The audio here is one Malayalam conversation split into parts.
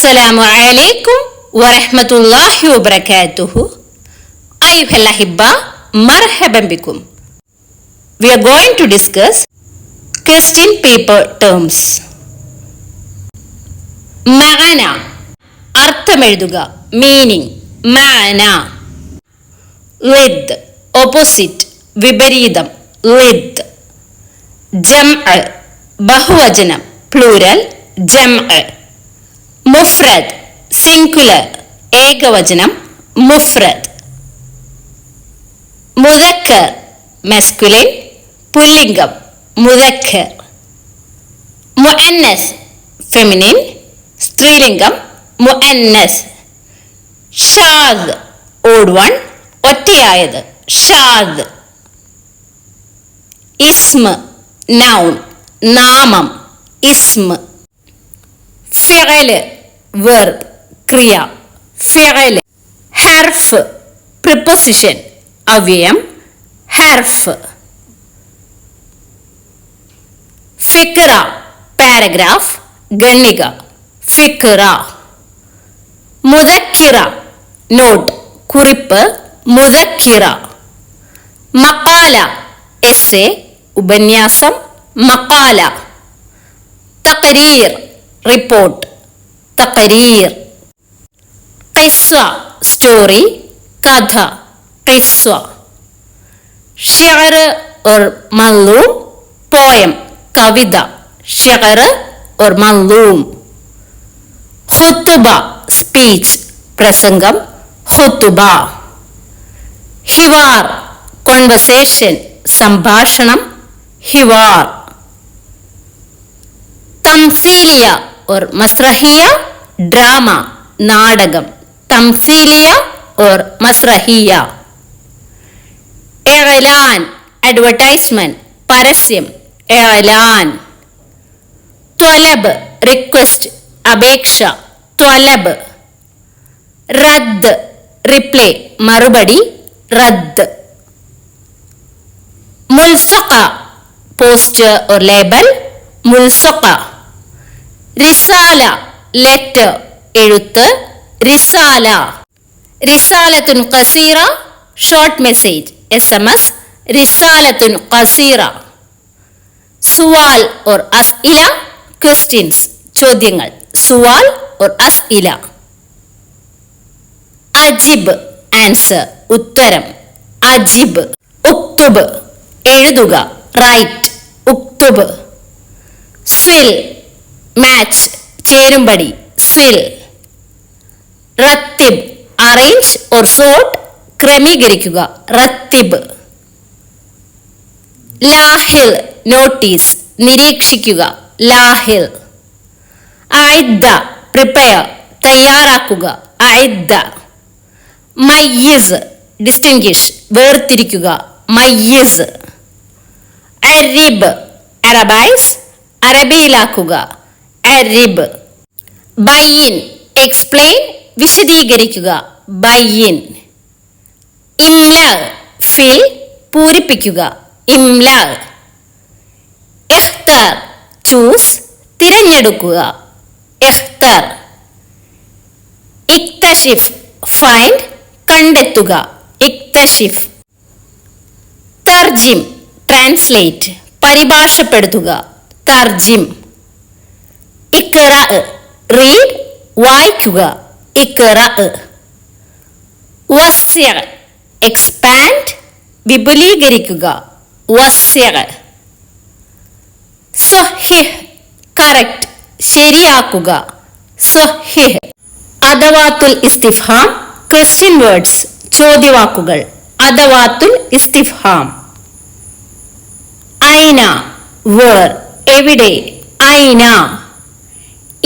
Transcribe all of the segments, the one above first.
السلام عليكم ورحمة الله وبركاته. أيها الأحبة مرحبا بكم. We are going to discuss question paper terms. معنى അർത്ഥമെഴുതുക, meaning معنى. ലിദ് opposite വിപരീതം, ലിദ്. ജംഅ് ബഹുവചനം, plural ജംഅ്. മുഫ്രദ് സിംഗുലർ ഏകവചനം, മുഫ്രദ്. മുദക്കർ masculine പുല്ലിംഗം, മുദക്കർ. മുഅന്നസ് ഫെമിനിൻ സ്ത്രീലിംഗം, മുഅന്നസ്. ഷാദ് ഓഡ് വൺ ഒറ്റയായത്, ഷാദ്. ഇസ്മ നൗൺ നാമം, ഇസ്മ. ഫിഅല് വെർബ് ക്രിയ, ഫിഅല്. ഹർഫ് പ്രിപ്പൊസിഷൻ അവ്യയം, ഹർഫ്. ഫിക്റ പാരഗ്രാഫ് ഗണ്ണിക, ഫിക്റ. മുദക്കിറ നോട്ട് കുറിപ്പ്, മുദക്കിറ. മഖാല എസ്സേ ഉപന്യാസം, മഖാല. തഖരീർ റിപ്പോർട്ട്, തഖരീർ. ഖിസ്സ സ്റ്റോറി കഥ, ഖിസ്സ. ഷിഅർ और മൻലൂം പോയം കവിത, ഷിഅർ और മൻലൂം. ഖുതുബ സ്പീച്ച് പ്രസംഗം, ഖുതുബ. ഹിവാർ കോൺവെർസേഷൻ സംഭാഷണം, ഹിവാർ. തംസീലിയ और മസ്രഹിയ ഡ്രാമ നാടകം, തംസീലിയ और മസ്രഹിയ. ഇഅ്ലാൻ അഡ്വർടൈസ്മെന്റ് പരസ്യം, ഇഅ്ലാൻ. ത്വലബ് റിക്വസ്റ്റ് അപേക്ഷ, ത്വലബ്. റദ്ദ് റിപ്ലൈ മറുപടി, റദ്ദ്. മുൽസഖ പോസ്റ്റർ और ലേബൽ, മുൽസഖ. റിസാല ലെറ്റർ എഴുത്ത്, റിസാല. റിസാലത്തുൻ ഖസീറ ഷോർട്ട് മെസ്സേജ് SMS, റിസാലത്തുൻ ഖസീറ. സുവാൽ और അസ്ഇല ക്വസ്റ്റ്യൻസ് ചോദ്യങ്ങൾ, സുവാൽ और അസ്ഇല. അജിബ് ആൻസർ ഉത്തരം, അജിബ്. ഉക്തുബ് എഴുതുക റൈറ്റ്, ഉക്തുബ്. സ്വിൽ മാച്ച് ചേരുംപടി, സ്വിൽ. റത്തിബ് അറേഞ്ച് or സോർട്ട് ക്രമീകരിക്കുക, റത്തിബ്. ലാഹിൽ നോട്ടീസ് നിരീക്ഷിക്കുക, ലാഹിൽ. അഇദ്ദ പ്രിപ്പയർ തയ്യാറാക്കുക, അഇദ്ദ. മയ്യിസ് ഡിസ്റ്റിംഗ്വിഷ് വേർതിരിക്കുക, മയ്യിസ്. അരിബ് അറബൈസ് അറബിയിലാക്കുക, അരിബ്. ബയ്യിൻ എക്സ്പ്ലെയിൻ വിശദീകരിക്കുക, ബയ്യിൻ. ഇംല ഫിൽ പൂരിപ്പിക്കുക, ഇംല. ഇഖ്താർ ചൂസ് തിരഞ്ഞെടുക്കുക, ഇഖ്താർ. ഇക്തശിഫ് ഫൈൻഡ് കണ്ടെത്തുക, ഇക്തശിഫ്. തർജിം ട്രാൻസ്ലേറ്റ് പരിഭാഷപ്പെടുത്തുക, തർജിം. ഇഖ്റ റീഡ് വായിക്കുക, ഇഖ്റ. വസ്യ എക്സ്പാൻഡ് വിപുലീകരിക്കുക, വസ്യ. സഹിഹ് കറക്റ്റ് ശരിയാക്കുക, സഹിഹ്. അദവാത്തുൽ ഇസ്തിഫ്ഹാം ക്വസ്റ്റ്യൻ വേർഡ്സ് ചോദ്യവാക്കുകൾ, അദവാത്തുൽ ഇസ്തിഫ്ഹാം. ഐന വേർ എവിടെ, ഐന.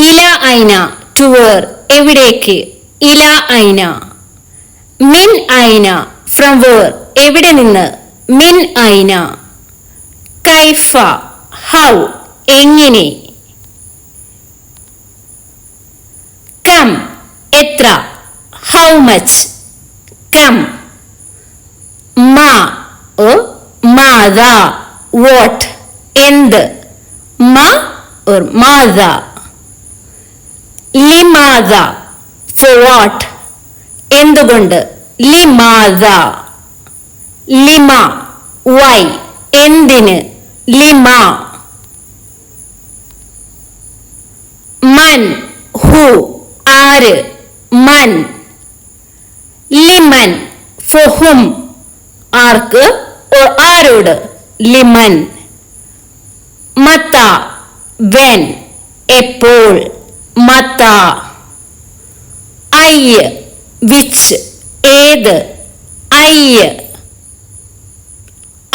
ഇല ഐന ടു വേർ എവിടേക്ക്, ഇല ഐന. മിൻ ഐന ഫ്രം വേർ എവിടെ നിന്ന്, മിൻ ഐന. കൈഫ ഹൗ എങ്ങനെ. കം എത്ര, ഹൗ മച്ച്, കം. മാ മാതാ വാട്ട് എന്ത്, മ or മാതാ. ലിമാദ for what? എന്തുകൊണ്ട്? ലിമാദ. ലിമ why? എന്തിന്? ലിമ. മൻ who? ആര്? മൻ. ലിമൻ for whom? ആർക്ക് or ആരോട്? ലിമൻ. മത when? എപ്പോൾ? മത. I which? ഏത്? ഐ.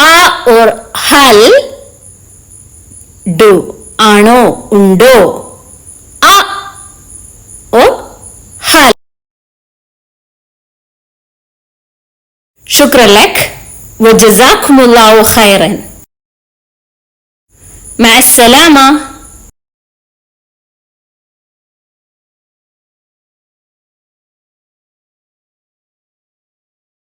ആ or ഹൽ? ഡു ആണോ? ഉണ്ടോ? ആ or ഹൽ. شكرا لك وجزاكم الله خيرا. مع السلامة.